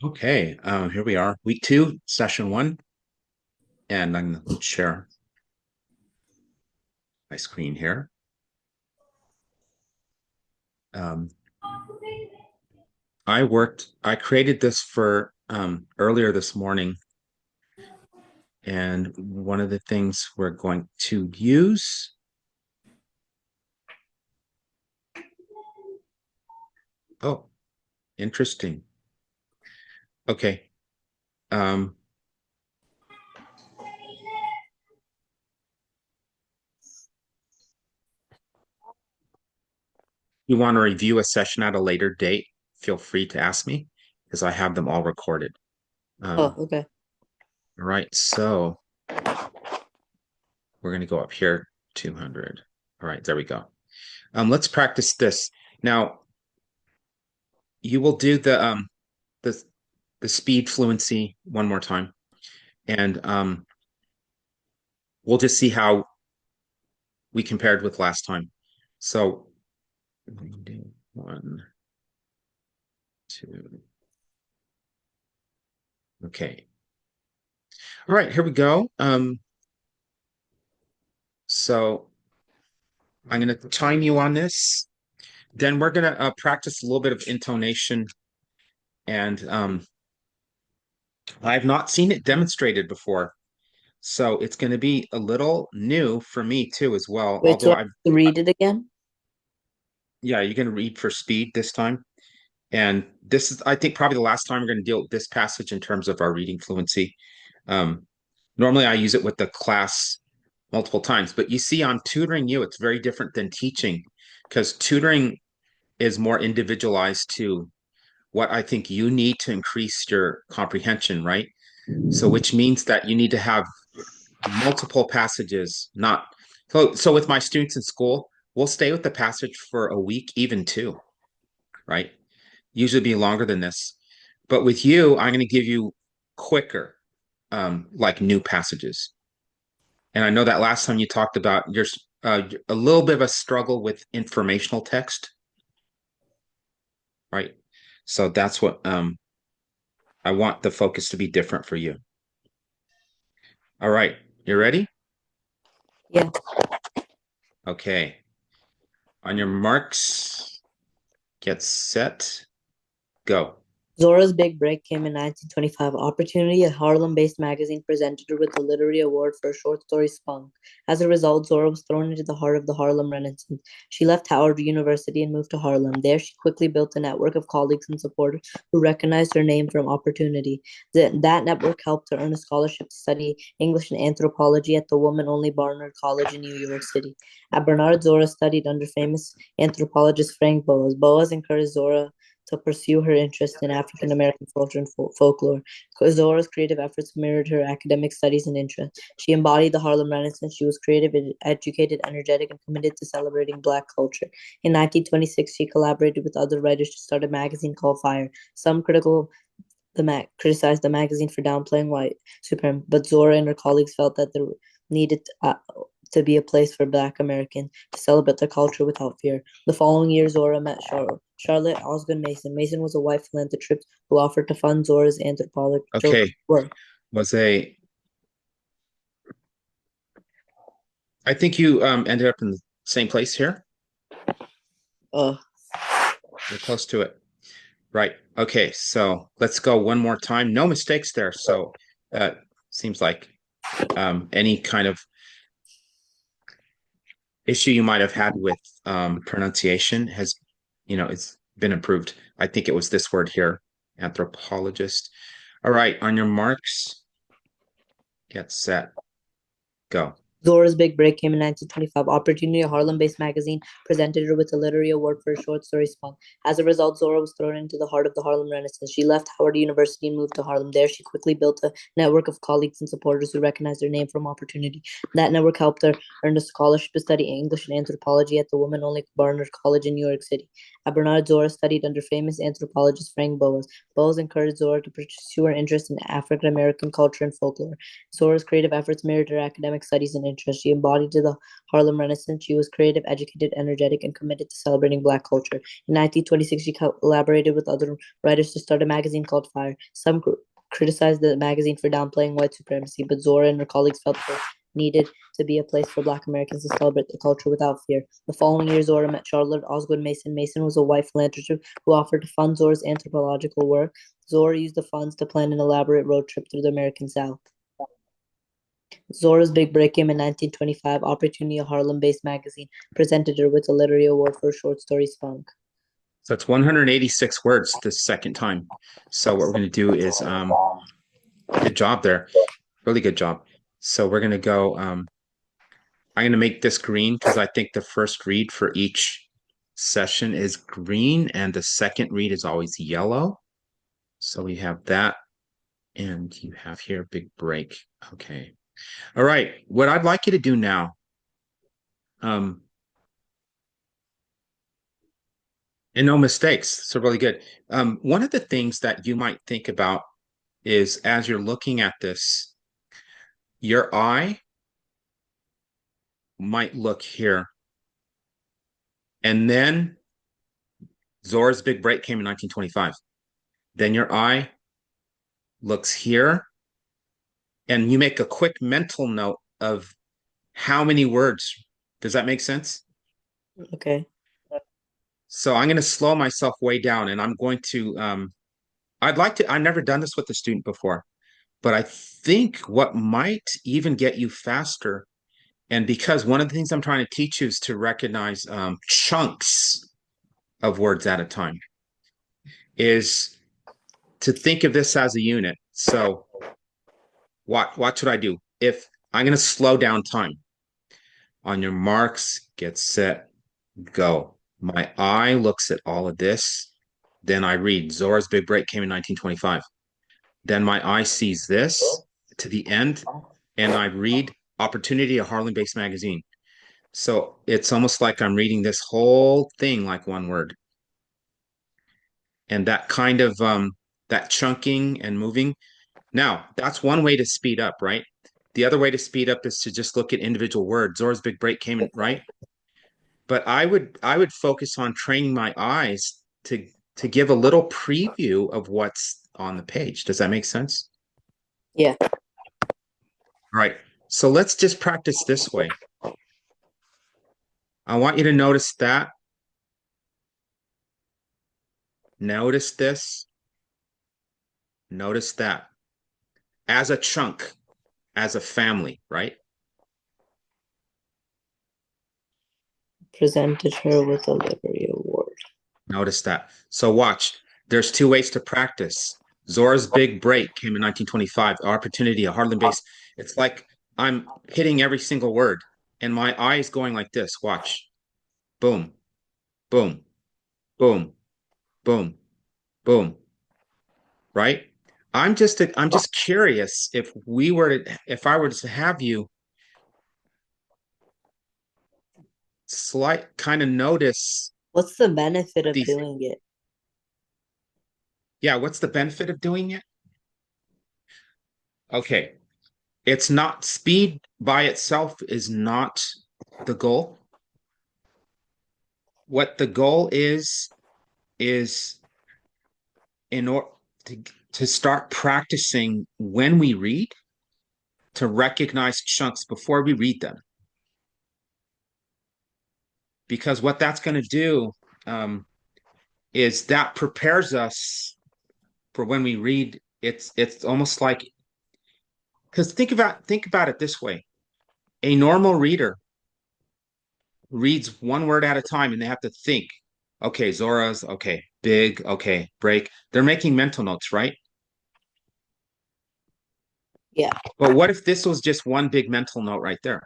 Okay, here we are, week two, session one, and I'm going to share my screen here. Um, I created this for earlier this morning, and one of the things we're going to use, oh, interesting. Okay, um, you want to review a session at a later date, feel free to ask me because I have them all recorded. Oh, Um, okay. all right, so we're going to go up here, 200. All right, there we go. Let's practice this. Now, you will do the the speed fluency one more time, and we'll just see how we compared with last time. So one, two, okay. All right, here we go. So I'm going to time you on this. Then we're going to practice a little bit of intonation, and I've not seen it demonstrated before. So it's going to be a little new for me too, as well. Wait, so Although I have to read it again? yeah, you're going to read for speed this time. And this is, I think, probably the last time we're going to deal with this passage in terms of our reading fluency. Um, Normally, I use it with the class multiple times, but you see, I'm tutoring you. It's very different than teaching because tutoring is more individualized to what I think you need to increase your comprehension, right? So, which means that you need to have multiple passages, not so with my students in school, we'll stay with the passage for a week, even two, right? Usually be longer than this. But with you, I'm going to give you quicker, like new passages. And I know that last time you talked about your a little bit of a struggle with informational text, right? So that's what I want the focus to be different for you. All right, you ready? Yeah. Okay. On your marks, get set, go. Zora's big break came in 1925. Opportunity, a Harlem-based magazine, presented her with a literary award for a short story Spunk. As a result, Zora was thrown into the heart of the Harlem Renaissance. She left Howard University and moved to Harlem. There, she quickly built a network of colleagues and supporters who recognized her name from Opportunity. That network helped her earn a scholarship to study English and anthropology at the woman-only Barnard College in New York City. At Bernard, Zora studied under famous anthropologist Frank Boas. Boas encouraged Zora to pursue her interest in African American culture and folklore. Zora's creative efforts mirrored her academic studies and interests. She embodied the Harlem Renaissance. She was creative, educated, energetic, and committed to celebrating Black culture. In 1926, she collaborated with other writers to start a magazine called Fire. Some criticized the magazine for downplaying white supremacy, but Zora and her colleagues felt that there needed to be a place for Black Americans to celebrate their culture without fear. The following year, Zora met Charlotte Osgood Mason. Mason was a white philanthropist who offered to fund Zora's anthropological Okay. work. Was a I think you ended up in the same place here. Uh, You're close to it. Right. Okay. So let's go one more time. No mistakes there. So uh seems like any kind of issue you might have had with pronunciation has, it's been improved. I think it was this word here, anthropologist. All right, on your marks, get set, go. Zora's big break came in 1925. Opportunity, a Harlem-based magazine, presented her with a literary award for a short story Spunk. As a result, Zora was thrown into the heart of the Harlem Renaissance. She left Howard University and moved to Harlem. There, she quickly built a network of colleagues and supporters who recognized her name from Opportunity. That network helped her earn a scholarship to study English and anthropology at the woman-only Barnard College in New York City. At Bernard, Zora studied under famous anthropologist Frank Boas. Boas encouraged Zora to pursue her interest in African American culture and folklore. Zora's creative efforts mirrored her academic studies and interest. She embodied the Harlem Renaissance. She was creative, educated, energetic, and committed to celebrating Black culture. In 1926, she collaborated with other writers to start a magazine called Fire. Some criticized the magazine for downplaying white supremacy, but Zora and her colleagues felt there needed to be a place for Black Americans to celebrate the culture without fear. The following year, Zora met Charlotte Osgood Mason. Mason was a white philanthropist who offered to fund Zora's anthropological work. Zora used the funds to plan an elaborate road trip through the American South. Zora's big break came in 1925. Opportunity, a Harlem-based magazine, presented her with a literary award for a short story Spunk. So it's 186 words the second time. So what we're going to do is good job there. Really good job. So we're going to go I'm going to make this green because I think the first read for each session is green and the second read is always yellow. So we have that and you have here big break. Okay. All right. What I'd like you to do now, and no mistakes. So really good. One of the things that you might think about is as you're looking at this, your eye might look here. And then Zora's big break came in 1925. Then your eye looks here, and you make a quick mental note of how many words. Does that make sense? Okay. So I'm going to slow myself way down, and I'm going to, I've never done this with a student before, but I think what might even get you faster, and because one of the things I'm trying to teach you is to recognize chunks of words at a time, is to think of this as a unit. So what should I do? If I'm going to slow down time. On your marks, get set, go. My eye looks at all of this. Then I read Zora's Big Break came in 1925. Then my eye sees this to the end, and I read Opportunity, a Harlem-based magazine. So it's almost like I'm reading this whole thing like one word. And that kind of that chunking and moving. Now, that's one way to speed up, right? The other way to speed up is to just look at individual words. Zora's Big Break came in, right? But I would focus on training my eyes to give a little preview of what's on the page. Does that make sense? Yeah. All right. So let's just practice this way. I want you to notice that. Notice this. Notice that. As a chunk, as a family, right? Presented her with a literary award. Notice that. So watch. There's two ways to practice. Zora's Big Break came in 1925. Opportunity, a Harlem base. It's like I'm hitting every single word, and my eye is going like this. Watch. Boom, boom, boom, boom, boom. Right? I'm just curious if I were to have you slight kind of notice What's the benefit of these. doing it? Yeah, what's the benefit of doing it? Okay. It's not speed by itself is not the goal. What the goal is in order to start practicing when we read to recognize chunks before we read them. Because what that's going to do is that prepares us for when we read. It's almost like because think about it this way: a normal reader reads one word at a time and they have to think, okay, Zora's, okay, big, okay, break. They're making mental notes, right? Yeah. But what if this was just one big mental note right there?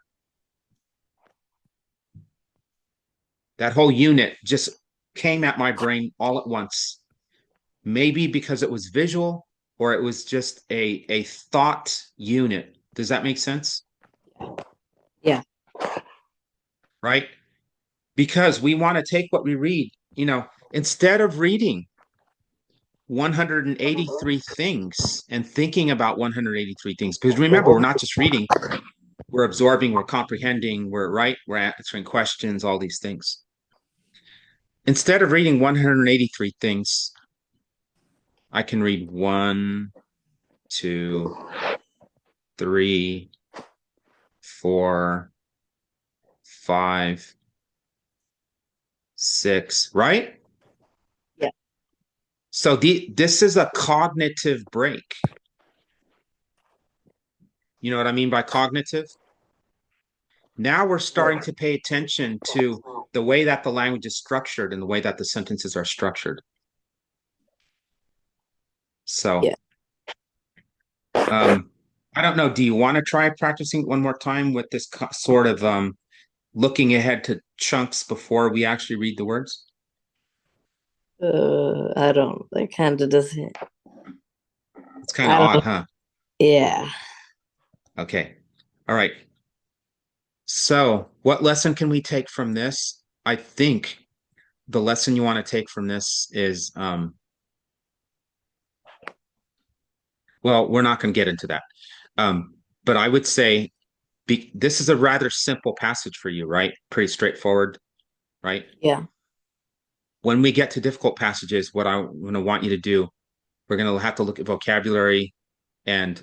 That whole unit just came at my brain all at once. Maybe because it was visual or it was just a thought unit. Does that make sense? Yeah. Right? Because we want to take what we read, instead of reading 183 things and thinking about 183 things, because remember, we're not just reading, We're absorbing, we're comprehending, we're answering questions, all these things. Instead of reading 183 things, I can read one, two, three, four, five, six, right? Yeah. So this is a cognitive break. You know what I mean by cognitive? Now we're starting to pay attention to the way that the language is structured and the way that the sentences are structured. Yeah. So, um, I don't know. Do you want to try practicing one more time with this sort of looking ahead to chunks before we actually read the words? I don't. That kind of doesn't. It's kind of I don't know. odd, huh? Yeah. Okay. All right. So, what lesson can we take from this? I think the lesson you want to take from this is, well, we're not going to get into that. But I would say this is a rather simple passage for you, right? Pretty straightforward, right? Yeah. When we get to difficult passages, what I'm going to want you to do, we're going to have to look at vocabulary and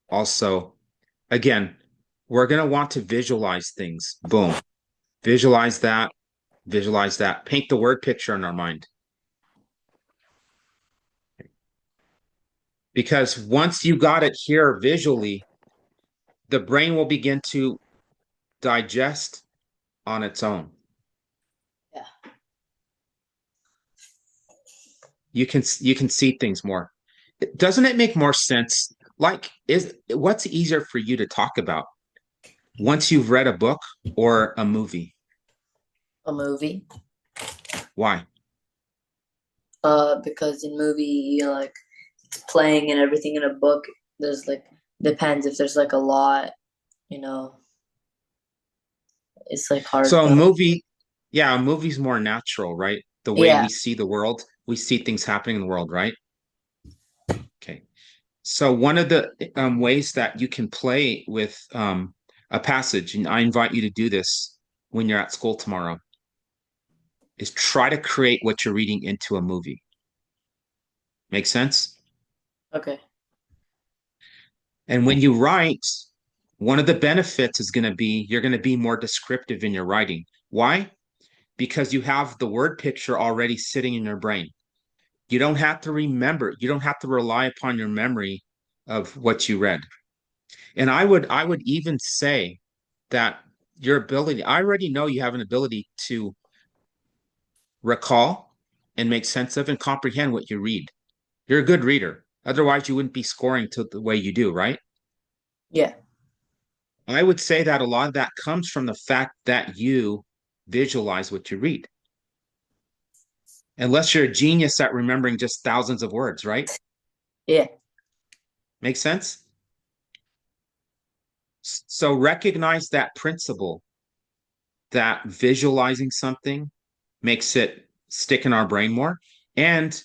also, again, we're going to want to visualize things. Boom. Visualize that, visualize that, paint the word picture in our mind. Because once you got it here visually, the brain will begin to digest on its own. Yeah. You can see things more. Doesn't it make more sense? Like, is what's easier for you to talk about once you've read a book or a movie? A movie. Why? Because in movie, like it's playing and everything. In a book, there's like depends if there's like a lot. You know, it's like hard So a to. movie, yeah, a movie's more natural, right? The way Yeah. we see the world, we see things happening in the world, right? Okay. So one of the ways that you can play with a passage, and I invite you to do this when you're at school tomorrow, is try to create what you're reading into a movie. Make sense? Okay. And when you write, one of the benefits is going to be you're going to be more descriptive in your writing. Why? Because you have the word picture already sitting in your brain. You don't have to remember, you don't have to rely upon your memory of what you read. And I would even say that your ability, I already know you have an ability to recall and make sense of and comprehend what you read. You're a good reader. Otherwise, you wouldn't be scoring to the way you do, right? Yeah. I would say that a lot of that comes from the fact that you visualize what you read. Unless you're a genius at remembering just thousands of words, right? Yeah. Make sense? So recognize that principle that visualizing something makes it stick in our brain more. And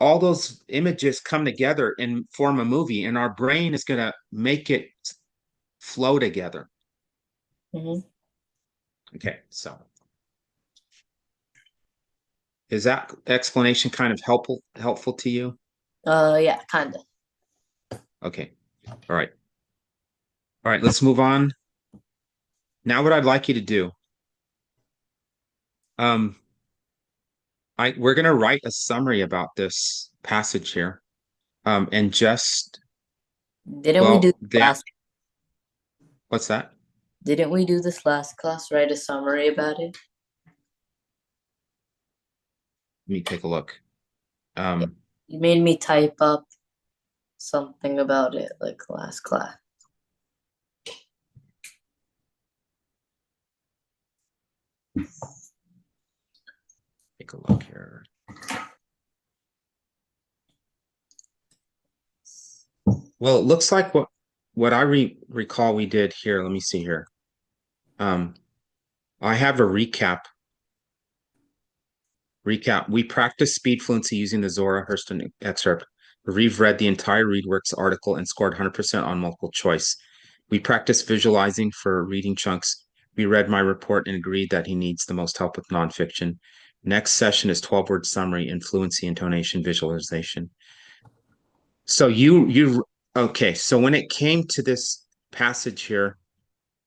all those images come together and form a movie, and our brain is going to make it flow together. Hmm. Okay, so is that explanation kind of helpful to you? Yeah, kind of. Okay. All right. All right, let's move on. Now what I'd like you to do, um, we're gonna write a summary about this passage here. And just Didn't we do well, that last? what's that? Didn't we do this last class? Write a summary about it. Let me take a look. Yeah. Um, You made me type up something about it like last class. take a look here. Well, it looks like what I recall we did here. Let me see here. Um, I have a recap. We practiced speed fluency using the Zora Hurston excerpt. We've read the entire ReadWorks article and scored 100% on multiple choice. We practiced visualizing for reading chunks. We read my report and agreed that he needs the most help with nonfiction. Next session is 12-word summary and fluency, intonation, visualization. So okay. So when it came to this passage here,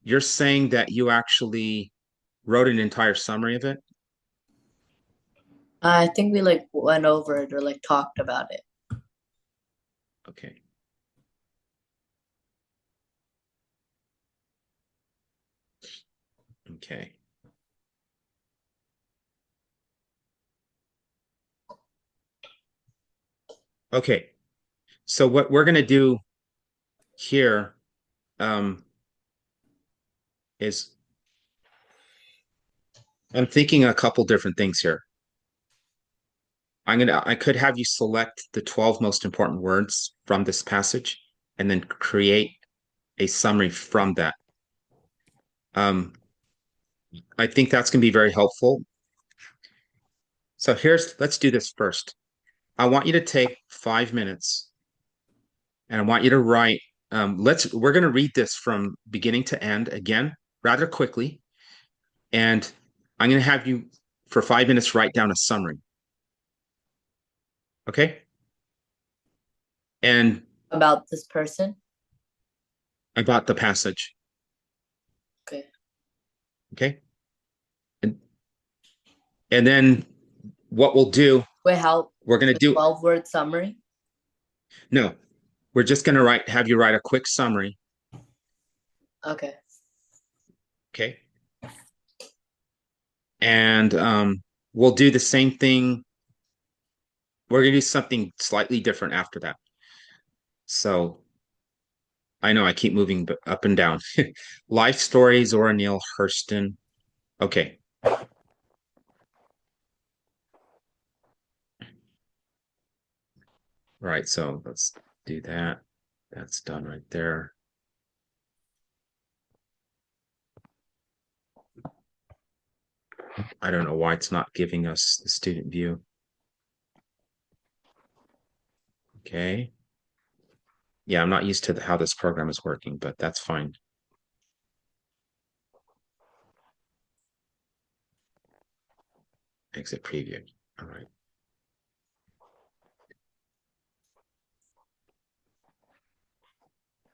you're saying that you actually wrote an entire summary of it? I think we like went over it or like talked about it. Okay. Okay. Okay. So what we're going to do here um, is I'm thinking a couple different things here. I could have you select the 12 most important words from this passage and then create a summary from that. I think that's going to be very helpful. So let's do this first. I want you to take 5 minutes and I want you to write. We're going to read this from beginning to end again, rather quickly. And I'm going to have you for 5 minutes write down a summary. Okay. And About this person. about the passage. Okay. Okay. And, and then what we'll do, Wait, how we're going to the do, 12-word summary? no, we're just going to have you write a quick summary. Okay. Okay. And we'll do the same thing. We're going to do something slightly different after that. So I know I keep moving up and down. Life stories, Zora Neale Hurston. Okay. All right. So let's do that. That's done right there. I don't know why it's not giving us the student view. Okay. Yeah, I'm not used to how this program is working, but that's fine. Exit preview. All right.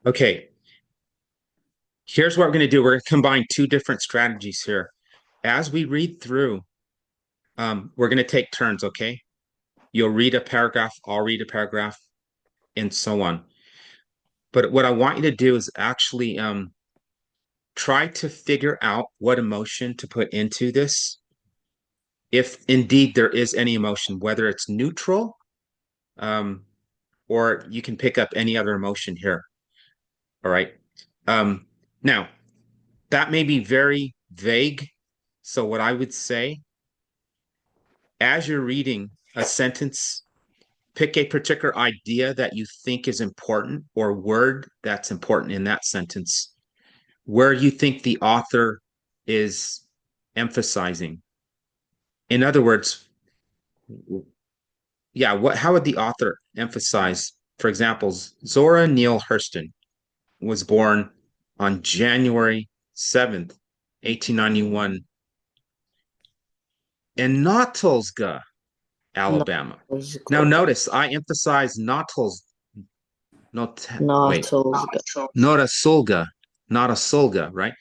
Okay. Here's what we're going to do. We're going to combine two different strategies here. As we read through, we're going to take turns, okay? You'll read a paragraph, I'll read a paragraph, and so on. But what I want you to do is actually try to figure out what emotion to put into this, if indeed there is any emotion, whether it's neutral, um, or you can pick up any other emotion here. All right. Now, that may be very vague. So, what I would say, as you're reading a sentence, pick a particular idea that you think is important or word that's important in that sentence, where you think the author is emphasizing. In other words, yeah, how would the author emphasize? For example, Zora Neale Hurston was born on January 7th, 1891, in Nottulga, No, Alabama. it's Now, good. notice I emphasize Nottulga, wait, Nottulga. Notasulga, Notasulga, right?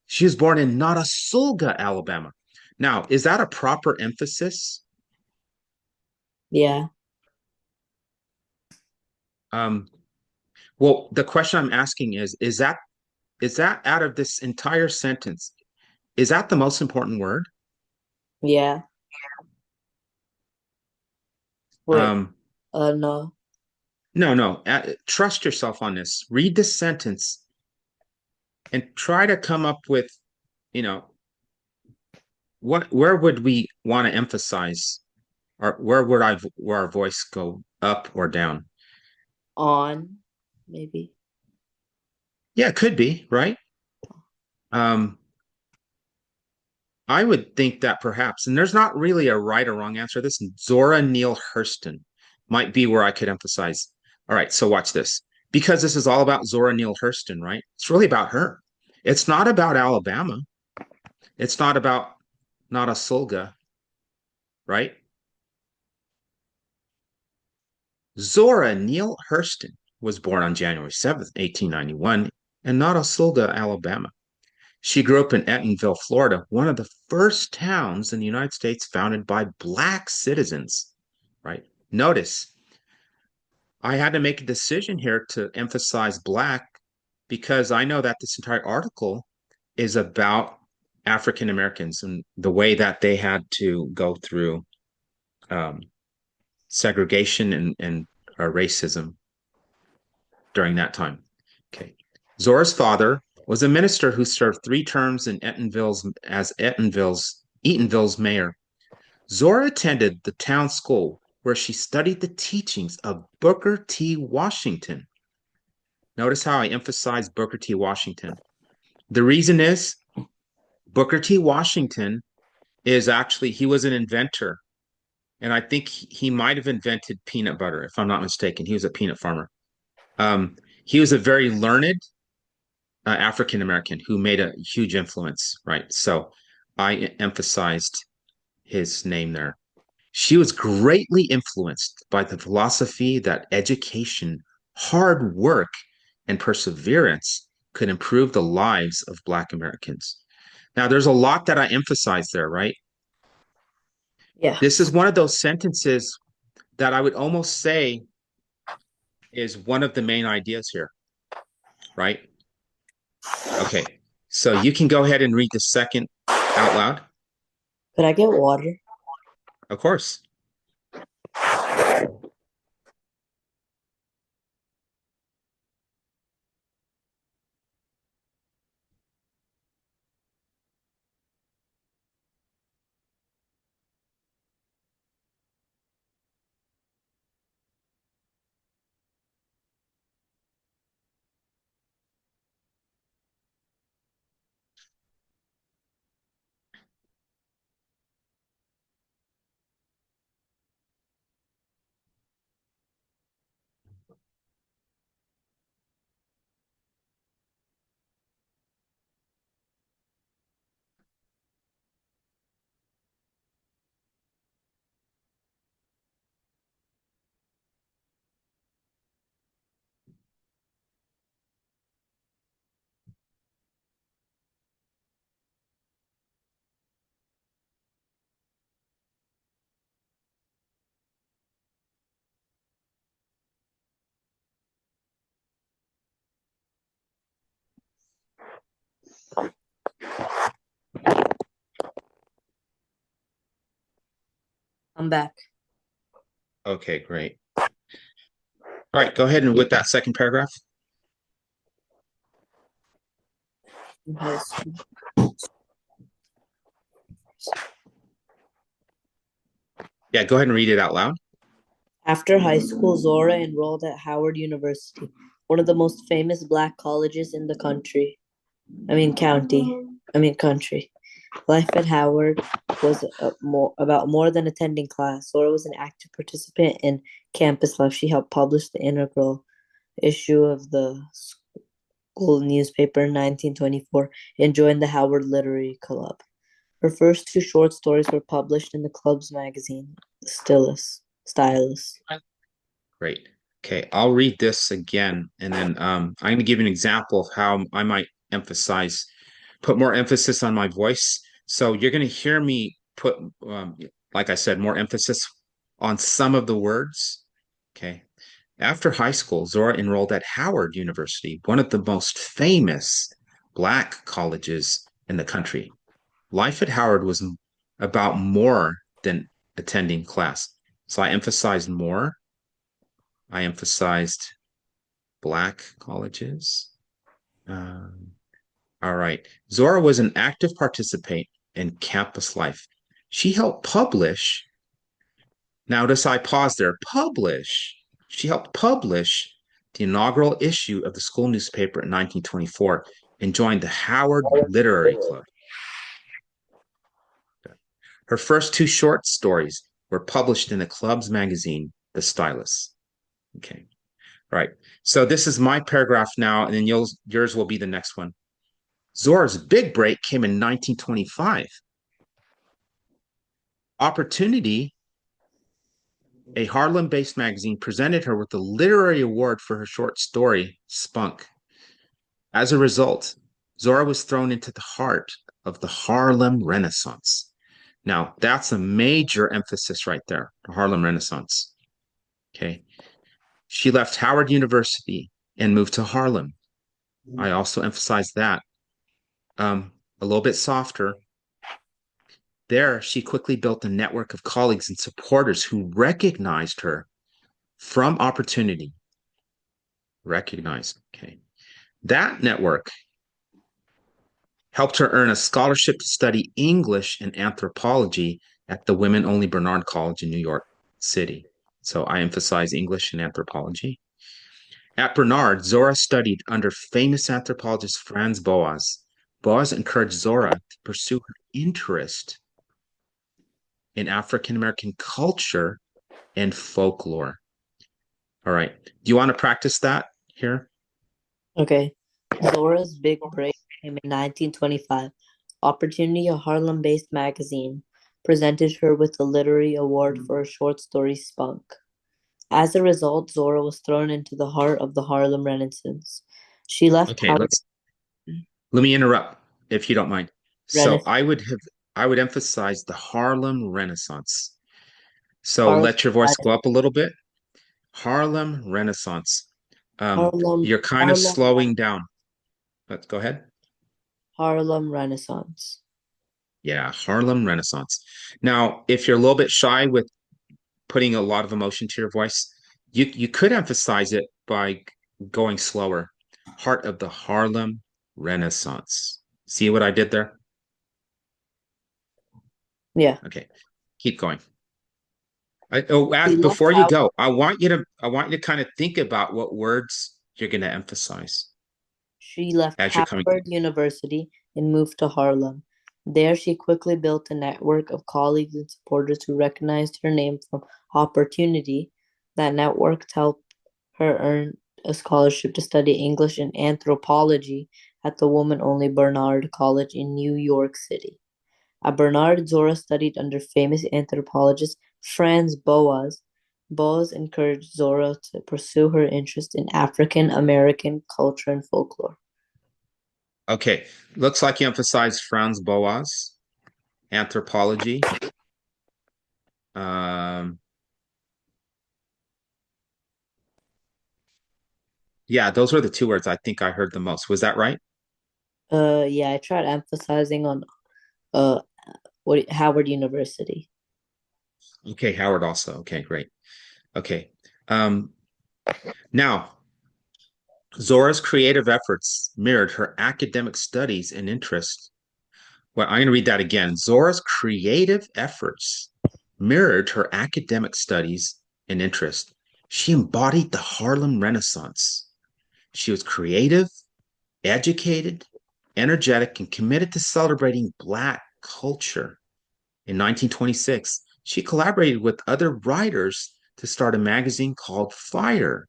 She was born in Notasulga, Alabama. Now, is that a proper emphasis? Yeah. Um, well, the question I'm asking is that out of this entire sentence, is that the most important word? Yeah. Wait. Um, No. no, no. Trust yourself on this. Read this sentence and try to come up with, you know, where would we want to emphasize, or where our voice go up or down? On, maybe. Yeah, it could be, right? Um, I would think that perhaps, and there's not really a right or wrong answer. This Zora Neale Hurston might be where I could emphasize. All right, so watch this. Because this is all about Zora Neale Hurston, right? It's really about her. It's not about Alabama. It's not about Notasulga, right? Zora Neale Hurston was born on January 7th, 1891, in Notasulga, Alabama. She grew up in Eatonville, Florida, one of the first towns in the United States founded by Black citizens, right? Notice I had to make a decision here to emphasize Black because I know that this entire article is about African Americans and the way that they had to go through um, segregation and racism during that time. Okay. Zora's father was a minister who served 3 terms in Eatonville's mayor. Zora attended the town school where she studied the teachings of Booker T. Washington. Notice how I emphasize Booker T. Washington. The reason is Booker T. Washington is actually, he was an inventor. And I think he might have invented peanut butter, if I'm not mistaken. He was a peanut farmer. Um, he was a very learned African American who made a huge influence, right? So I emphasized his name there. She was greatly influenced by the philosophy that education, hard work, and perseverance could improve the lives of Black Americans. Now, there's a lot that I emphasize there, right? Yeah. This is one of those sentences that I would almost say is one of the main ideas here, right? Okay, so you can go ahead and read the second out loud, Could I get water? of course. I'm back. Okay, great. All right, go ahead and with that second paragraph. In high school. Yeah, go ahead and read it out loud. After high school, Zora enrolled at Howard University, one of the most famous black colleges in the country. County. Country. Life at Howard was about more than attending class. Zora was an active participant in campus life. She helped publish the inaugural issue of the school newspaper in 1924 and joined the Howard Literary Club. Her first 2 short stories were published in the club's magazine, Stylus. Great. Okay, I'll read this again, and then I'm going to give you an example of how I might emphasize, put more emphasis on my voice. So you're going to hear me put, like I said, more emphasis on some of the words. Okay. After high school, Zora enrolled at Howard University, one of the most famous Black colleges in the country. Life at Howard was about more than attending class. So I emphasized more. I emphasized Black colleges. Um, all right. Zora was an active participant in campus life. She helped publish. Now, notice I pause there. Publish. She helped publish the inaugural issue of the school newspaper in 1924 and joined the Howard Literary Club. Her first 2 short stories were published in the club's magazine, The Stylus. Okay. Right. So this is my paragraph now, and then yours will be the next one. Zora's big break came in 1925. Opportunity, a Harlem-based magazine, presented her with the literary award for her short story, Spunk. As a result, Zora was thrown into the heart of the Harlem Renaissance. Now, that's a major emphasis right there, the Harlem Renaissance. Okay. She left Howard University and moved to Harlem. I also emphasize that. A little bit softer. There, she quickly built a network of colleagues and supporters who recognized her from opportunity. Recognized. Okay. That network helped her earn a scholarship to study English and anthropology at the women only Bernard College in New York City. So I emphasize English and anthropology. At Bernard, Zora studied under famous anthropologist Franz Boas. Boas encouraged Zora to pursue her interest in African American culture and folklore. All right. Do you want to practice that here? Okay. Zora's big break came in 1925. Opportunity, a Harlem-based magazine, presented her with the literary award for her short story Spunk. As a result, Zora was thrown into the heart of the Harlem Renaissance. She left Okay, Howard let me interrupt if you don't mind. So Renaissance. I would emphasize the Harlem Renaissance. So Harlem, let your voice go up a little bit. Harlem Renaissance. Harlem, You're kind of Harlem, slowing down. Let's go ahead. Harlem Renaissance. Yeah, Harlem Renaissance. Now, if you're a little bit shy with putting a lot of emotion to your voice, you could emphasize it by going slower. Heart of the Harlem Renaissance. See what I did there? Yeah. Okay, keep going. She left Before you Howard. go, I want you to kind of think about what words you're going to emphasize She left as you're coming. Howard University and moved to Harlem. There, she quickly built a network of colleagues and supporters who recognized her name from opportunity. That network helped her earn a scholarship to study English and anthropology at the woman only Bernard College in New York City. At Bernard, Zora studied under famous anthropologist Franz Boas. Boas encouraged Zora to pursue her interest in African American culture and folklore. Okay, looks like you emphasized Franz Boas, anthropology. Um, yeah, those were the two words I think I heard the most. Was that right? Yeah, I tried emphasizing on uh Howard University. Okay, Howard also. Okay, great. Okay. Um, Now, Zora's creative efforts mirrored her academic studies and interests. Well, I'm going to read that again. Zora's creative efforts mirrored her academic studies and interest. She embodied the Harlem Renaissance. She was creative, educated, energetic, and committed to celebrating Black culture. In 1926, she collaborated with other writers to start a magazine called Fire.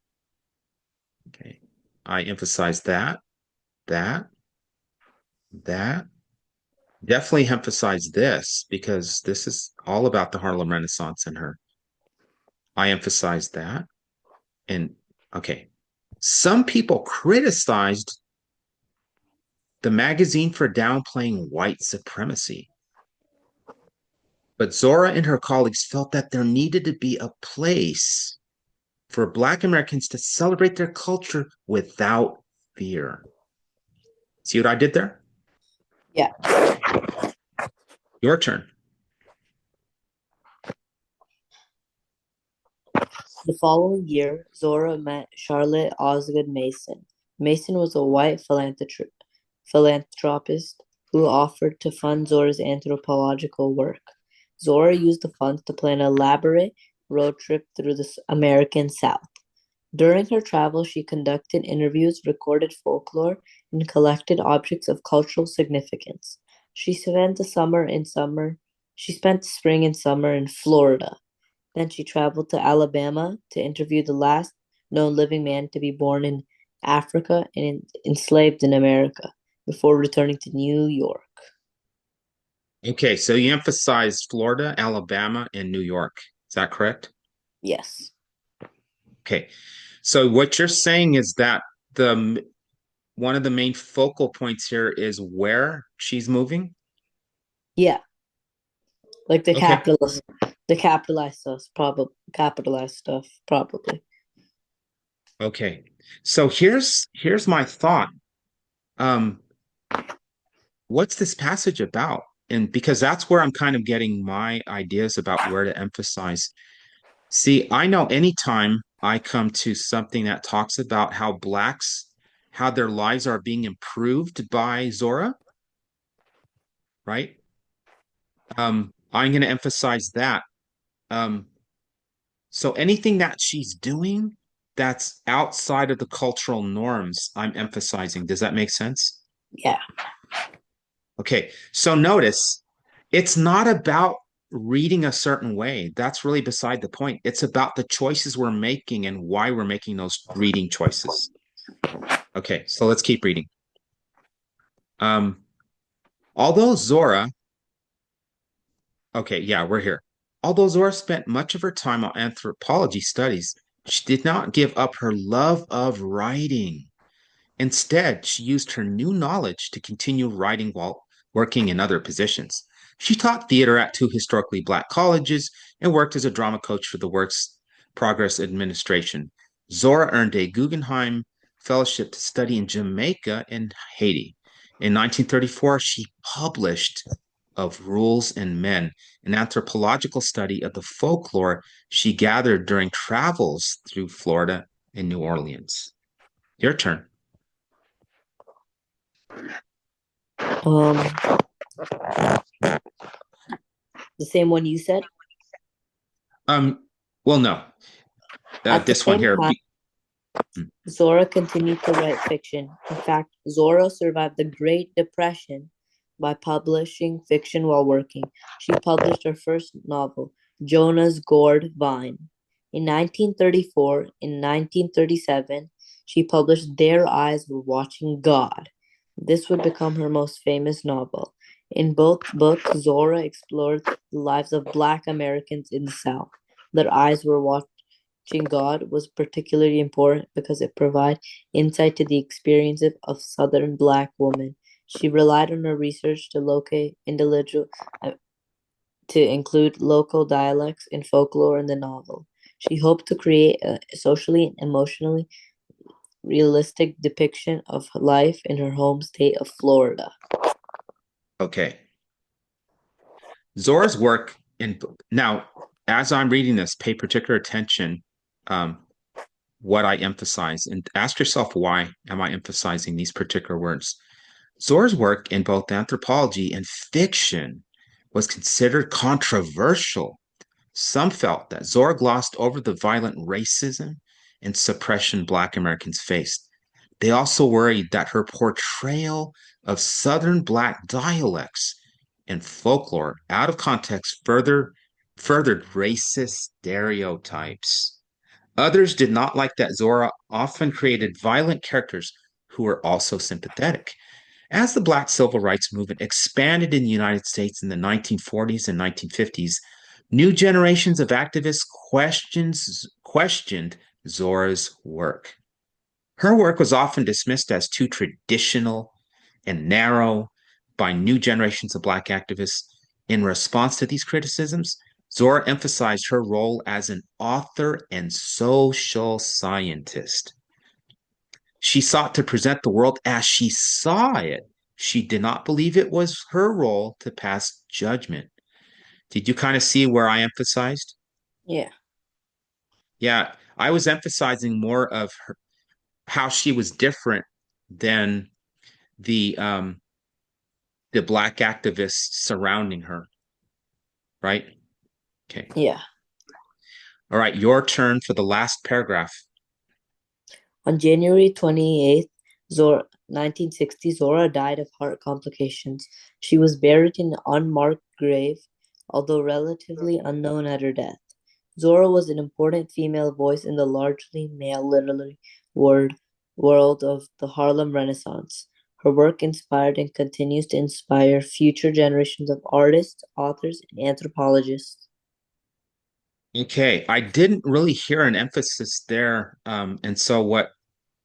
Okay. I emphasize that, that. Definitely emphasize this because this is all about the Harlem Renaissance and her. I emphasize that. And okay, some people criticized the magazine for downplaying white supremacy, but Zora and her colleagues felt that there needed to be a place for Black Americans to celebrate their culture without fear. See what I did there? Yeah. Your turn. The following year, Zora met Charlotte Osgood Mason. Mason was a white philanthropist who offered to fund Zora's anthropological work. Zora used the funds to plan an elaborate road trip through the American South. During her travel, she conducted interviews, recorded folklore, and collected objects of cultural significance. She spent the summer in summer. She spent the spring and summer in Florida. Then she traveled to Alabama to interview the last no living man to be born in Africa and enslaved in America before returning to New York. Okay, so you emphasized Florida, Alabama, and New York. Is that correct? Yes. Okay. So what you're saying is that the one of the main focal points here is where she's moving? Yeah, like Okay. the capitalized stuff, probably. Okay. So here's my thought. Um, what's this passage about? And because that's where I'm kind of getting my ideas about where to emphasize. See, I know anytime I come to something that talks about how blacks, how their lives are being improved by Zora, right? I'm going to emphasize that. Um, so anything that she's doing that's outside of the cultural norms, I'm emphasizing. Does that make sense? Yeah. Okay, so notice it's not about reading a certain way. That's really beside the point. It's about the choices we're making and why we're making those reading choices. Okay, so let's keep reading. Um, although Zora, okay, yeah, we're here. Although Zora spent much of her time on anthropology studies, she did not give up her love of writing. Instead, she used her new knowledge to continue writing while working in other positions. She taught theater at two historically black colleges and worked as a drama coach for the Works Progress Administration. Zora earned a Guggenheim Fellowship to study in Jamaica and Haiti. In 1934, she published Of Rules and Men, an anthropological study of the folklore she gathered during travels through Florida and New Orleans. Your turn. Um, the same one you said. Um, well, no, At the this one same here. time, Zora continued to write fiction. In fact, Zora survived the Great Depression by publishing fiction while working. She published her first novel, Jonah's Gourd Vine. In 1934 and 1937, she published Their Eyes Were Watching God. This would become her most famous novel. In both books, Zora explored the lives of Black Americans in the South. Their eyes were watching God was particularly important because it provided insight to the experiences of Southern Black women. She relied on her research to locate individual uh, to include local dialects and folklore in the novel. She hoped to create a socially and emotionally realistic depiction of life in her home state of Florida. Okay. Zora's work in now, as I'm reading this, pay particular attention um, what I emphasize and ask yourself why am I emphasizing these particular words. Zora's work in both anthropology and fiction was considered controversial. Some felt that Zora glossed over the violent racism and suppression Black Americans faced. They also worried that her portrayal of Southern Black dialects and folklore out of context furthered racist stereotypes. Others did not like that Zora often created violent characters who were also sympathetic. As the Black civil rights movement expanded in the United States in the 1940s and 1950s, new generations of activists questioned Zora's work. Her work was often dismissed as too traditional and narrow by new generations of Black activists. In response to these criticisms, Zora emphasized her role as an author and social scientist. She sought to present the world as she saw it. She did not believe it was her role to pass judgment. Did you kind of see where I emphasized? Yeah. Yeah, I was emphasizing more of her, how she was different than the um, the black activists surrounding her, right? Okay. Yeah. All right, your turn for the last paragraph. On January 28th, 1960, Zora died of heart complications. She was buried in an unmarked grave, although relatively unknown at her death. Zora was an important female voice in the largely male literary word world of the Harlem Renaissance. Her work inspired and continues to inspire future generations of artists, authors, and anthropologists. Okay, I didn't really hear an emphasis there. And so what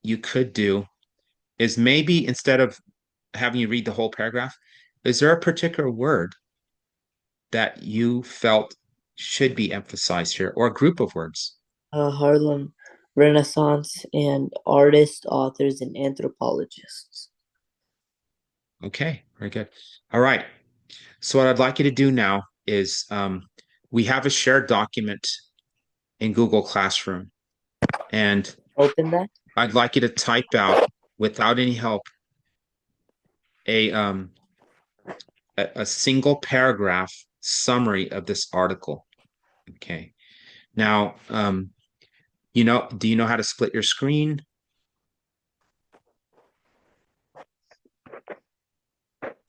you could do is maybe instead of having you read the whole paragraph, is there a particular word that you felt should be emphasized here, or a group of words? Harlem Renaissance and artists, authors, and anthropologists. Okay, very good. All right. So what I'd like you to do now is we have a shared document in Google Classroom, and Open that. I'd like you to type out without any help a a single paragraph summary of this article. Okay. Now, do you know how to split your screen?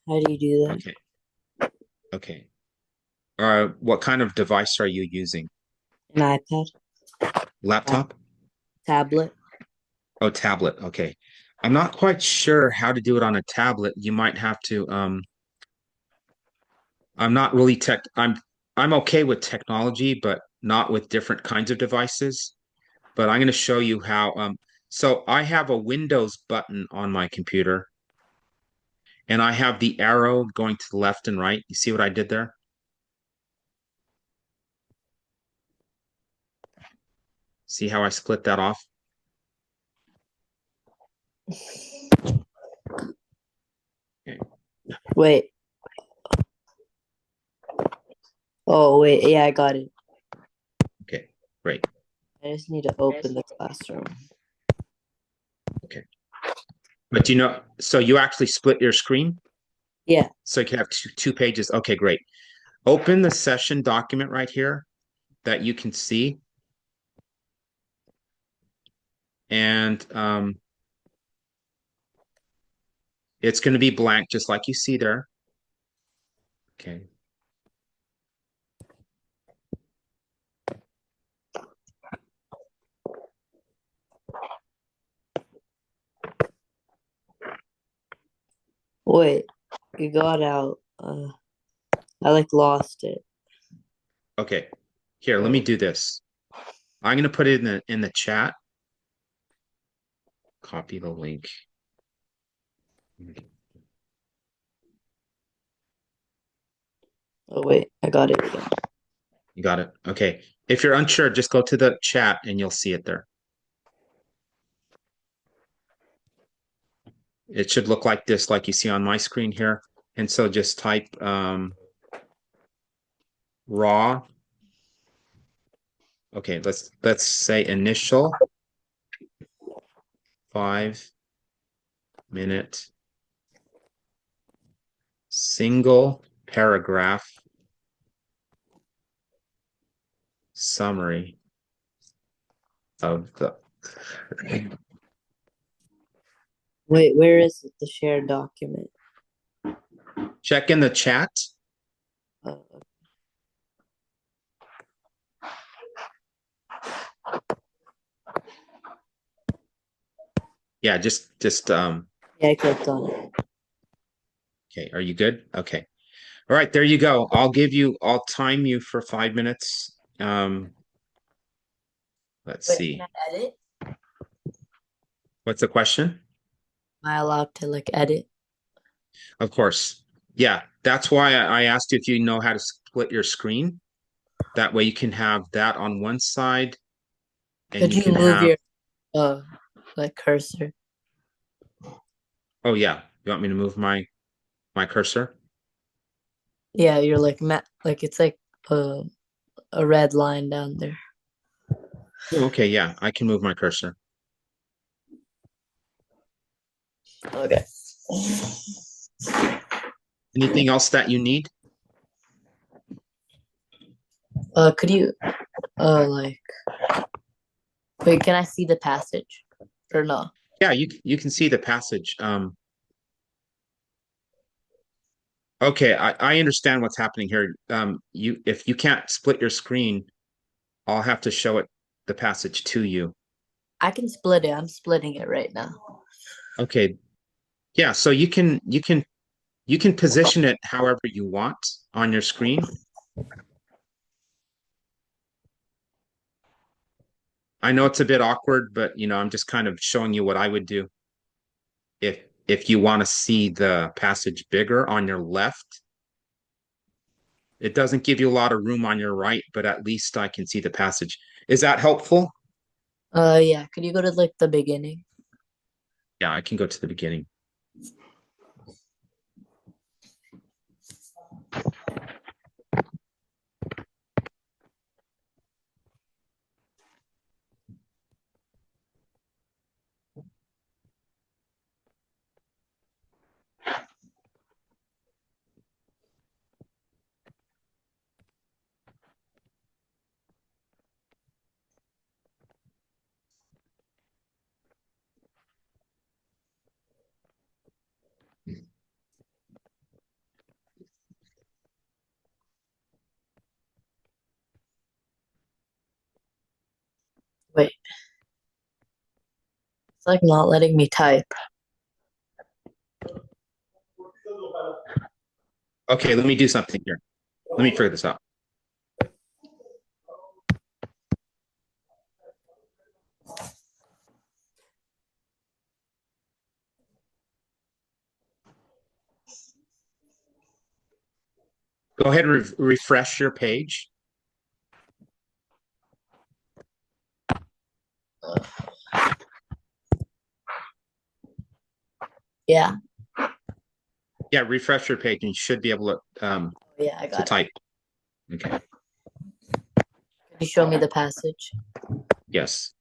How do you do that? Okay. Okay. What kind of device are you using? An iPad, Laptop? tablet. Oh, tablet. Okay. I'm not quite sure how to do it on a tablet. You might have to I'm not really I'm okay with technology, but not with different kinds of devices. But I'm going to show you how so I have a Windows button on my computer and I have the arrow going to the left and right. You see what I did there? See how I split that off? Okay. Wait. Oh, wait. Yeah, I got it. Okay. Great. I just need to open the classroom. Okay. But so you actually split your screen Yeah. so you can have two pages. Okay, great. Open the session document right here that you can see. And it's going to be blank, just like you see there. Okay. Wait. You got out. I like lost it. Okay. Here, let me do this. I'm going to put it in the chat. Copy the link. Oh, wait. I got it again. You got it. Okay. If you're unsure, just go to the chat and you'll see it there. It should look like this, like you see on my screen here. And so just type raw. Okay, let's say initial 5 minute single paragraph summary of the Wait, where is it? The shared document. check in the chat. Uh, Yeah, just yeah, I clicked on it. okay, are you good? Okay. All right, there you go. I'll time you for 5 minutes. Let's Wait, can see. I edit? What's the question? Am I allowed to like edit? Of course. Yeah, that's why I asked you if you know how to split your screen. That way you can have that on one side and Could you you can move have, your like cursor? oh yeah, you want me to move my cursor? Yeah, you're like like it's like a red line down there. Oh, okay, yeah, I can move my cursor. Okay. Anything else that you need? Could you like wait, can I see the passage? Or no? Yeah, you can see the passage. Okay, I understand what's happening here. You if you can't split your screen, I'll have to show it the passage to you. I can split it. I'm splitting it right now. Okay. Yeah, so you can position it however you want on your screen. I know it's a bit awkward, but I'm just kind of showing you what I would do if you want to see the passage bigger on your left. It doesn't give you a lot of room on your right, but at least I can see the passage. Is that helpful? Yeah. Could you go to like the beginning? Yeah, I can go to the beginning. Wait, it's like not letting me type. Okay, let me do something here. Let me figure this out. Go ahead and refresh your page. Yeah. Yeah, refresh your page and you should be able Yeah, I to got it. type. Okay. Could you show me the passage? Yes.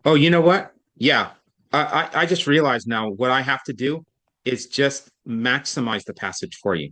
Oh, you know what? Yeah. I just realized now what I have to do is just maximize the passage for you.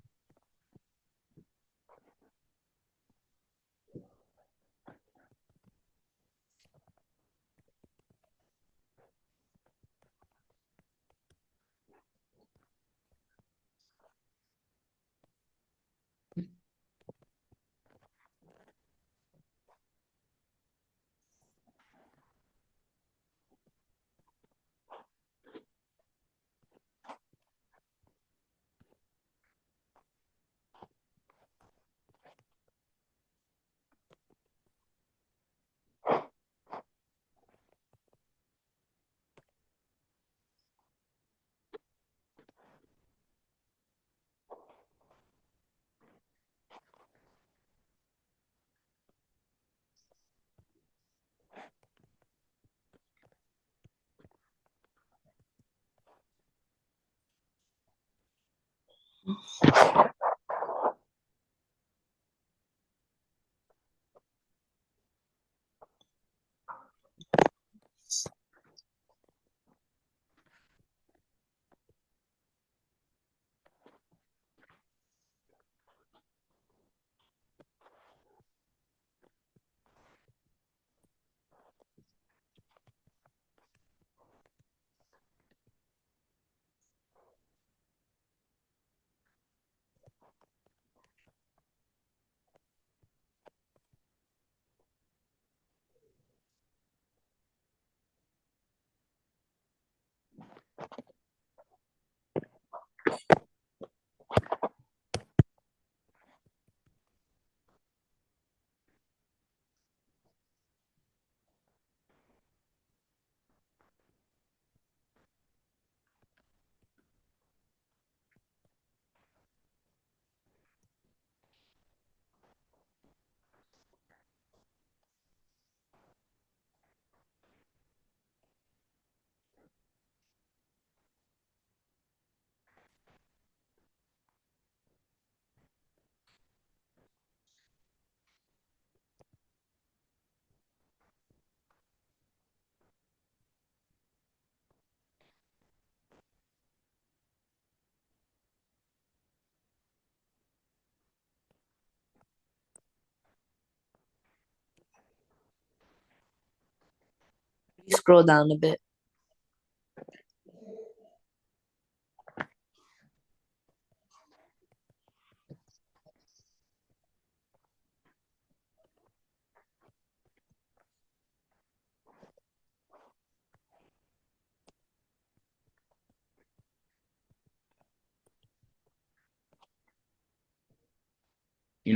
You scroll down a bit.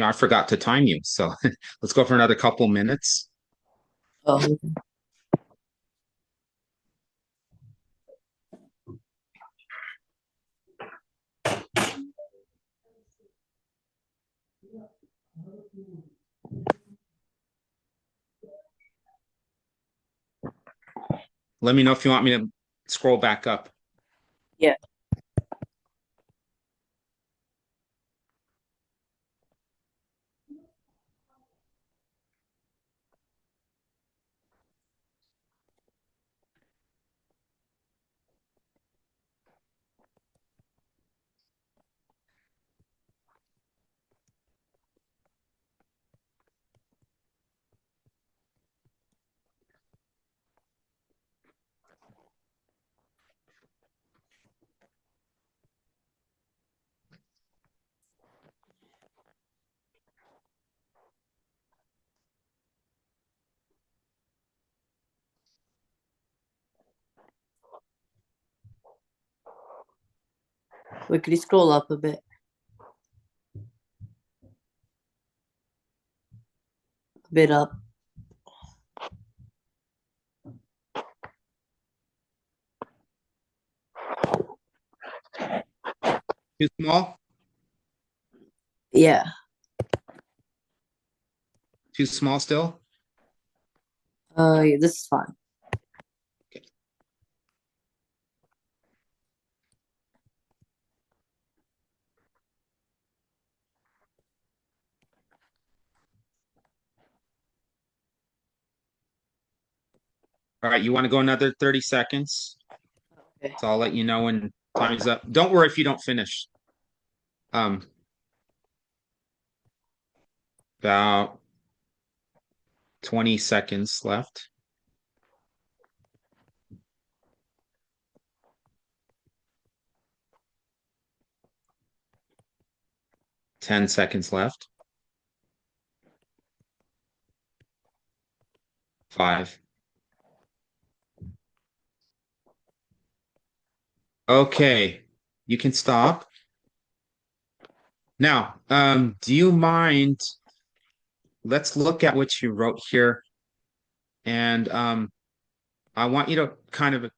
I forgot to time you. So let's go for another couple minutes. Oh, Let me know if you want me to scroll back up. yeah. Wait, could you scroll up a bit? A bit up. Too small? Yeah. Too small still? Yeah, this is fine. All right, you want to go another 30 seconds? Okay. So I'll let you know when time is up. Don't worry if you don't finish. Um, about 20 seconds left. 10 seconds left. 5. Okay, you can stop. Now, do you mind? Let's look at what you wrote here. And I want you to kind of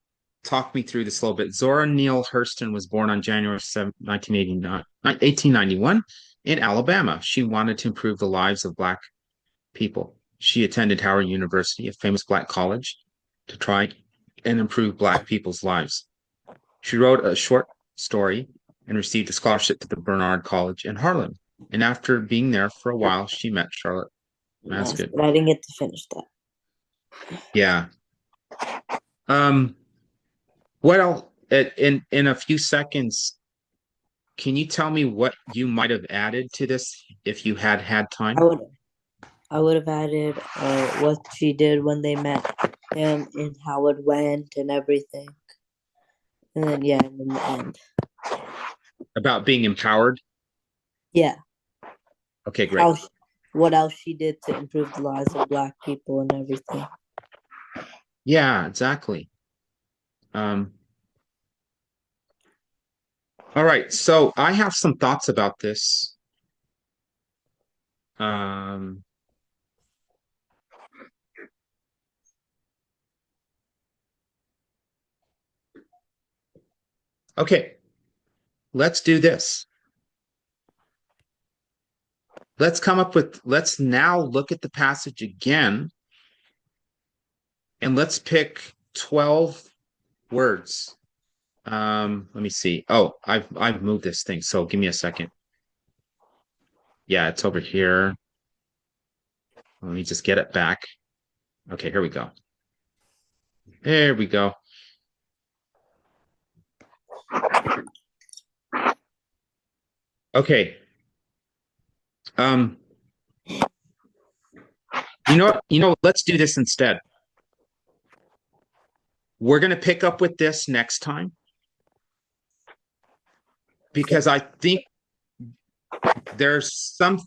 talk me through this a little bit. Zora Neale Hurston was born on January 7th, 1989, 1891 in Alabama. She wanted to improve the lives of Black people. She attended Howard University, a famous Black college, to try and improve Black people's lives. She wrote a short story and received a scholarship to the Bernard College in Harlem. And after being there for a while, she met Charlotte Nice, Mascot. but I didn't get to finish that. Yeah. Um, what else? In a few seconds, can you tell me what you might have added to this if you had had I time? would I would have added what she did when they met him and how it went and everything. And then yeah, and in the end. About being empowered? Yeah. Okay, great. How what else she did to improve the lives of Black people and everything. Yeah, exactly. Um, all right, so I have some thoughts about this. Um, okay, let's do this. Let's now look at the passage again and let's pick 12 words. Let me see. Oh, I've moved this thing, so give me a second. Yeah, it's over here. Let me just get it back. Okay, here we go. There we go. Okay. Um, let's do this instead. We're going to pick up with this next time because I think there's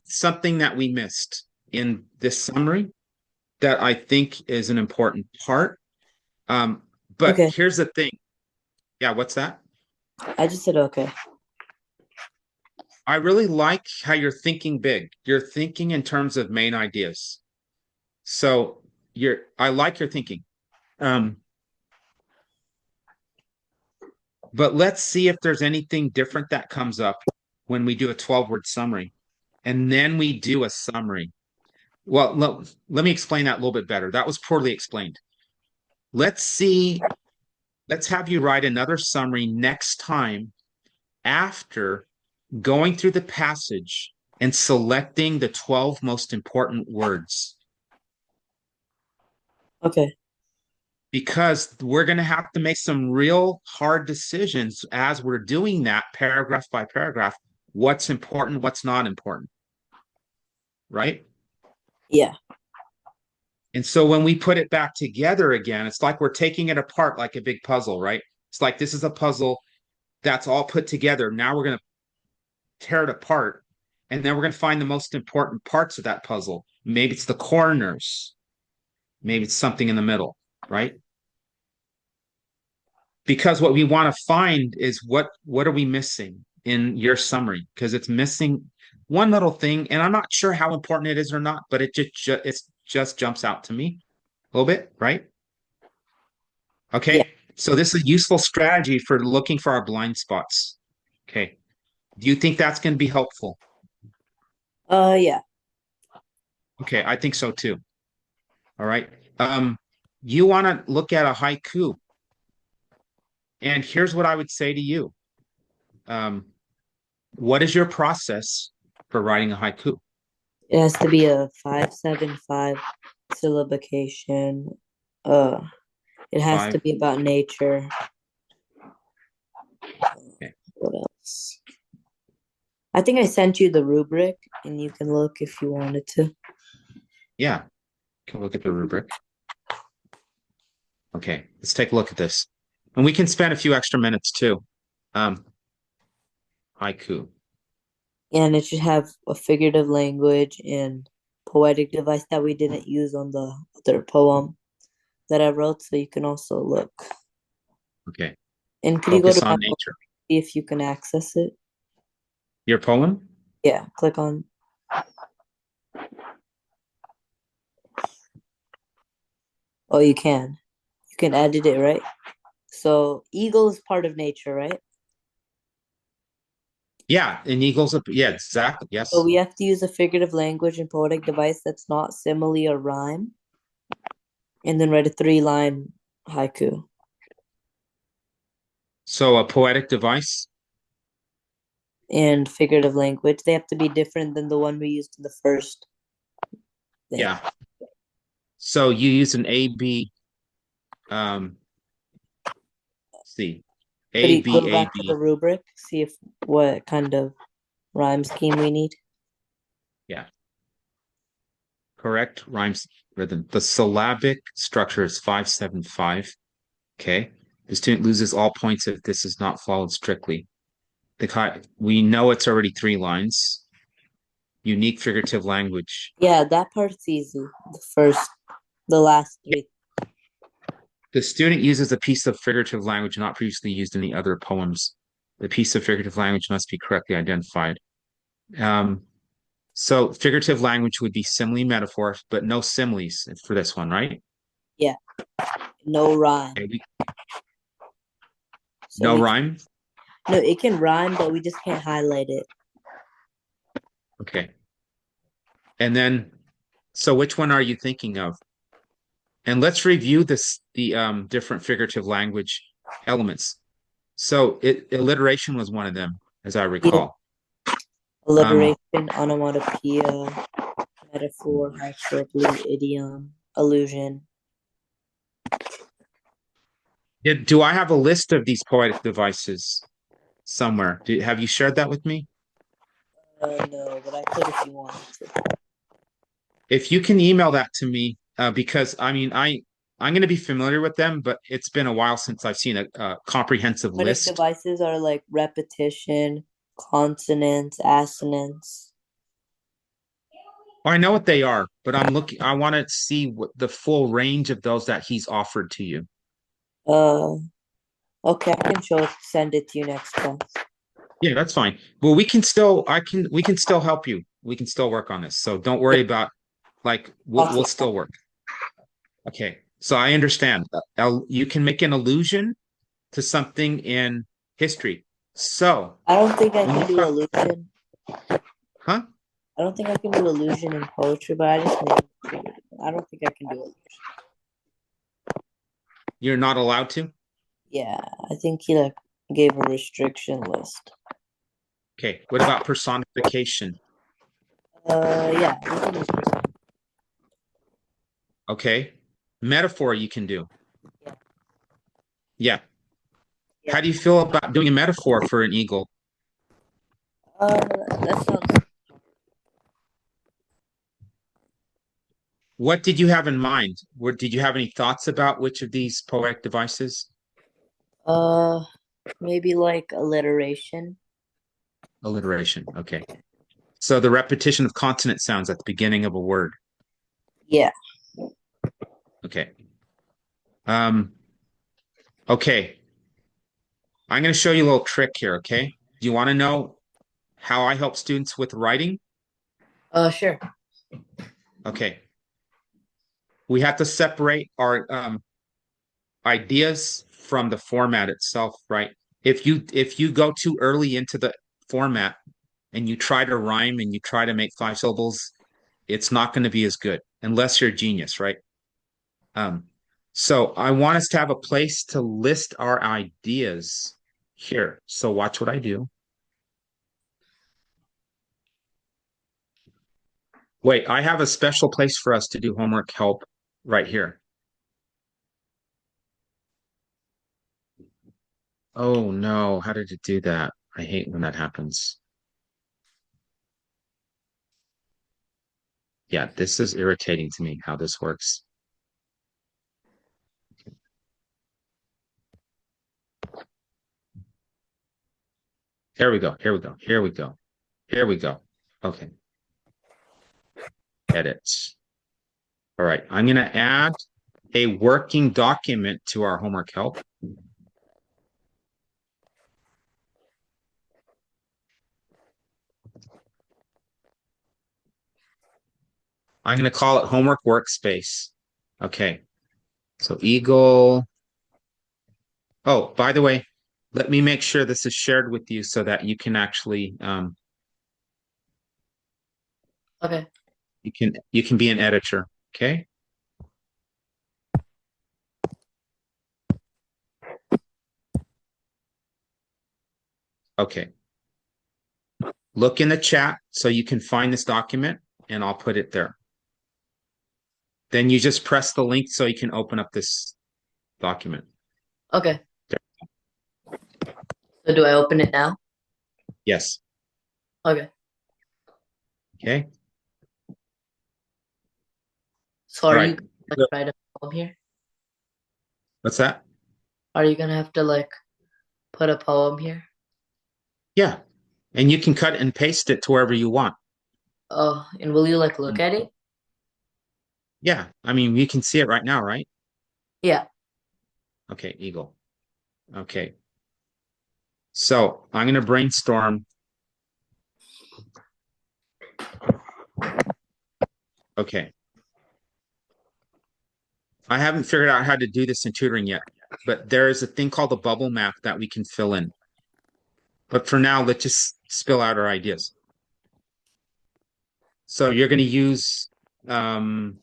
something that we missed in this summary that I think is an important part. But Okay. here's the thing. Yeah, what's that? I just said okay. I really like how you're thinking big. You're thinking in terms of main ideas. So I like your thinking. Um, but let's see if there's anything different that comes up when we do a 12-word summary. And then we do a summary. Well, let me explain that a little bit better. That was poorly explained. Let's see, let's have you write another summary next time after going through the passage and selecting the 12 most important words. Okay. Because we're going to have to make some real hard decisions as we're doing that paragraph by paragraph. What's important, what's not important, right? Yeah. And so when we put it back together again, it's like we're taking it apart like a big puzzle, right? It's like this is a puzzle that's all put together. Now we're going to tear it apart. And then we're going to find the most important parts of that puzzle. Maybe it's the corners. Maybe it's something in the middle, right? Because what we want to find is what are we missing in your summary? Because it's missing one little thing, and I'm not sure how important it is or not, but it just jumps out to me a little bit, right? Yeah. Okay. So this is a useful strategy for looking for our blind spots. Okay. Do you think that's going to be helpful? Yeah. Okay, I think so too. All right. Um, you want to look at a haiku, and here's what I would say to you. Um, what is your process for writing a haiku? It has to be a 575 syllabication. Uh, it has to Five. be about nature. Okay. What else? I think I sent you the rubric, and you can look if you wanted to. Yeah. Can look at the rubric. Okay, let's take a look at this. And we can spend a few extra minutes too. Um, haiku. And it should have a figurative language and poetic device that we didn't use on the other poem that I wrote, so you can also look. Okay. And could you go to Focus my on poem, nature. see if you can access it? Your poem? Yeah, click on. Oh, you can. You can edit it, right? So eagle is part of nature, right? Yeah, an eagle's up. Yeah, exactly. So Yes. we have to use a figurative language and poetic device that's not simile or rhyme, and then write a 3-line haiku. So a poetic device. And figurative language. They have to be different than the one we used in the first thing. Yeah. So you use an A B C. Could A you B go A back to the B. rubric, see if what kind of rhyme scheme we need? Yeah. Correct. Rhymes rhythm. The syllabic structure is 575. Okay. The student loses all points if this is not followed strictly. We know it's already 3 lines. Unique figurative language. Yeah, that part's easy. The last three. The student uses a piece of figurative language not previously used in the other poems. The piece of figurative language must be correctly identified. Um, so figurative language would be simile metaphor, but no similes for this one, right? Yeah, no rhyme. Okay, So no we rhyme. no, it can rhyme, but we just can't highlight it. Okay. And then, so which one are you thinking of? And let's review the different figurative language elements. So alliteration was one of them, as I Yeah. recall. Um, Alliteration, onomatopoeia, metaphor, hyperbole, idiom, allusion. do I have a list of these poetic devices somewhere? Have you shared that with me? No, but I could if you wanted to. If you can email that to me, because I mean, I'm going to be familiar with them, but it's been a while since I've seen a comprehensive Poetic list. devices are like repetition, consonants, assonance. Oh, I know what they are, but I'm looking. I want to see what the full range of those that he's offered to you. Uh, okay, I can send it to you next class. Yeah, that's fine. Well, we can still help you. We can still work on this. So don't Yeah, worry about like we'll awesome. still work. Okay. So I understand. You can make an allusion to something in history. So I don't think I when you can do come, illusion. huh? I don't think I can do illusion in poetry, but I just named it. I don't think I can do illusion. You're not allowed to? Yeah, I think he like gave a restriction list. Okay. What about personification? Yeah, we can use percent. Okay. Metaphor you can do. Yeah, Yeah. yeah. How do you feel about doing a metaphor for an eagle? That sounds. What did you have in mind? Did you have any thoughts about which of these poetic devices? Uh, maybe like alliteration. Alliteration. Okay. So the repetition of consonant sounds at the beginning of a word. Yeah. Okay. Um, okay. I'm going to show you a little trick here. Okay. Do you want to know how I help students with writing? Sure. Okay. We have to separate our ideas from the format itself, right? If you go too early into the format and you try to rhyme and you try to make 5 syllables, it's not going to be as good unless you're a genius, right? Um, so I want us to have a place to list our ideas here. So watch what I do. Wait, I have a special place for us to do homework help right here. Oh no, how did it do that? I hate when that happens. Yeah, this is irritating to me how this works. Here we go. Here we go. Here we go. Here we go. Okay. Edit. All right. I'm going to add a working document to our homework help. I'm going to call it homework workspace. Okay. So Eagle. Oh, by the way, let me make sure this is shared with you so that you can actually Okay. you can be an editor. Okay. Okay. Look in the chat so you can find this document and I'll put it there. Then you just press the link so you can open up this document. Okay. So do I open it now? Yes. Okay. Okay. So All are you right. gonna like write a poem here? What's that? Are you gonna have to like put a poem here? Yeah. And you can cut and paste it to wherever you want. Oh, and will you like look at it? Yeah. I mean, you can see it right now, right? Yeah. Okay, Eagle. Okay. So I'm going to brainstorm. Okay. I haven't figured out how to do this in tutoring yet, but there is a thing called the bubble map that we can fill in. But for now, let's just spill out our ideas. So you're going to use um,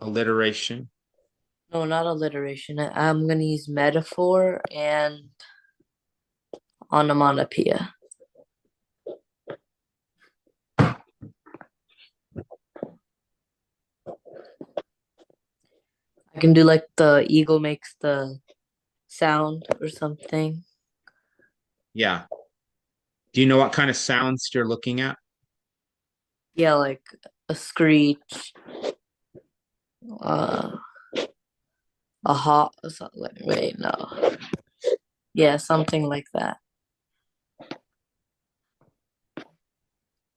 alliteration. No, not alliteration. I'm gonna use metaphor and onomatopoeia. I can do like the eagle makes the sound or something. Yeah. Do you know what kind of sounds you're looking at? Yeah, like a screech, uh, a hot. Wait, no. Yeah, something like that.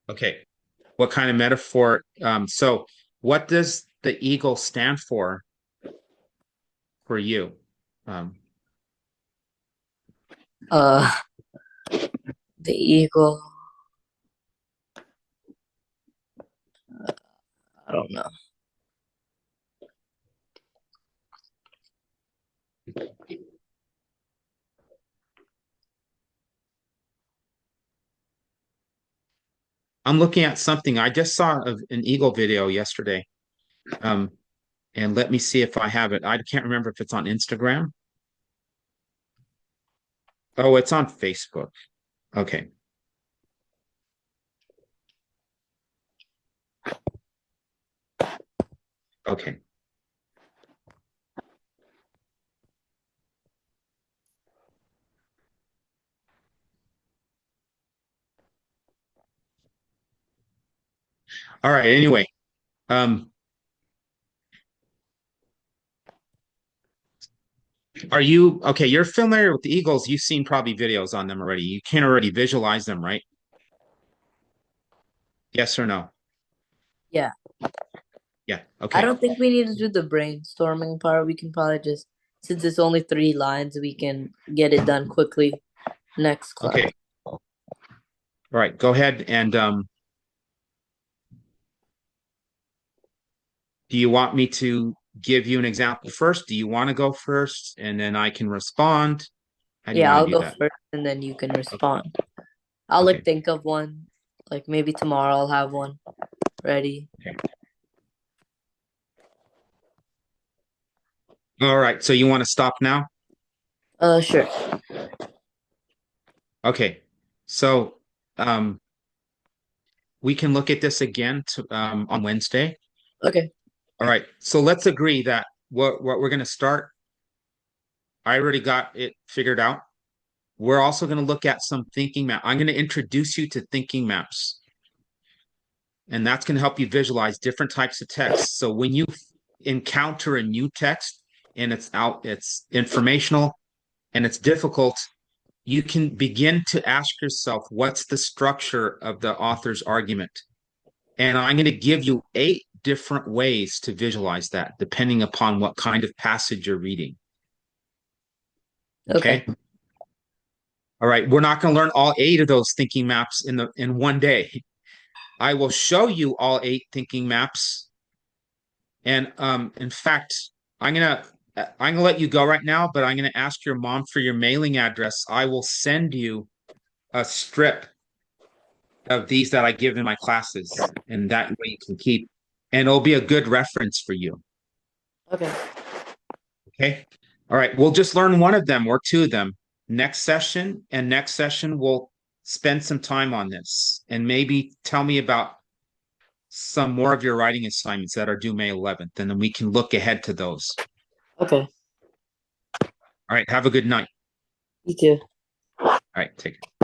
Okay. What kind of metaphor? So what does the eagle stand for you? Um, Uh, The eagle. I don't know. I'm looking at something. I just saw an eagle video yesterday. Um, and let me see if I have it. I can't remember if it's on Instagram. Oh, it's on Facebook. Okay. Okay. All right. Anyway, um, are you okay? You're familiar with the eagles. You've seen probably videos on them already. You can already visualize them, right? Yes or no? Yeah. Yeah. I Okay. don't think we need to do the brainstorming part. We can probably just, since it's only 3 lines, we can get it done quickly next class. Okay. All right. Go ahead and do you want me to give you an example first? Do you want to go first and then I can respond? How do you Yeah, want to I'll do go that? first and then you can Okay. respond. I'll Okay. think of one. Like maybe tomorrow I'll have one ready. Okay. All right. So you want to stop now? Sure. Okay. So um we can look at this again on Wednesday. Okay. All right. So let's agree that what we're going to start, I already got it figured out. We're also going to look at some thinking map. I'm going to introduce you to thinking maps, and that's going to help you visualize different types of text. So when you encounter a new text and it's informational and it's difficult, you can begin to ask yourself, what's the structure of the author's argument? And I'm going to give you 8 different ways to visualize that, depending upon what kind of passage you're reading. Okay. Okay. All right. We're not going to learn all 8 of those thinking maps in one day. I will show you all 8 thinking maps. And in fact, I'm gonna let you go right now, but I'm gonna ask your mom for your mailing address. I will send you a strip of these that I give in my classes, and that way you can keep, and it'll be a good reference for you. Okay. Okay. All right. We'll just learn one of them or 2 of them next session we'll spend some time on this and maybe tell me about some more of your writing assignments that are due May 11th, and then we can look ahead to those. Okay. All right. Have a good night. You too. All right. Take care.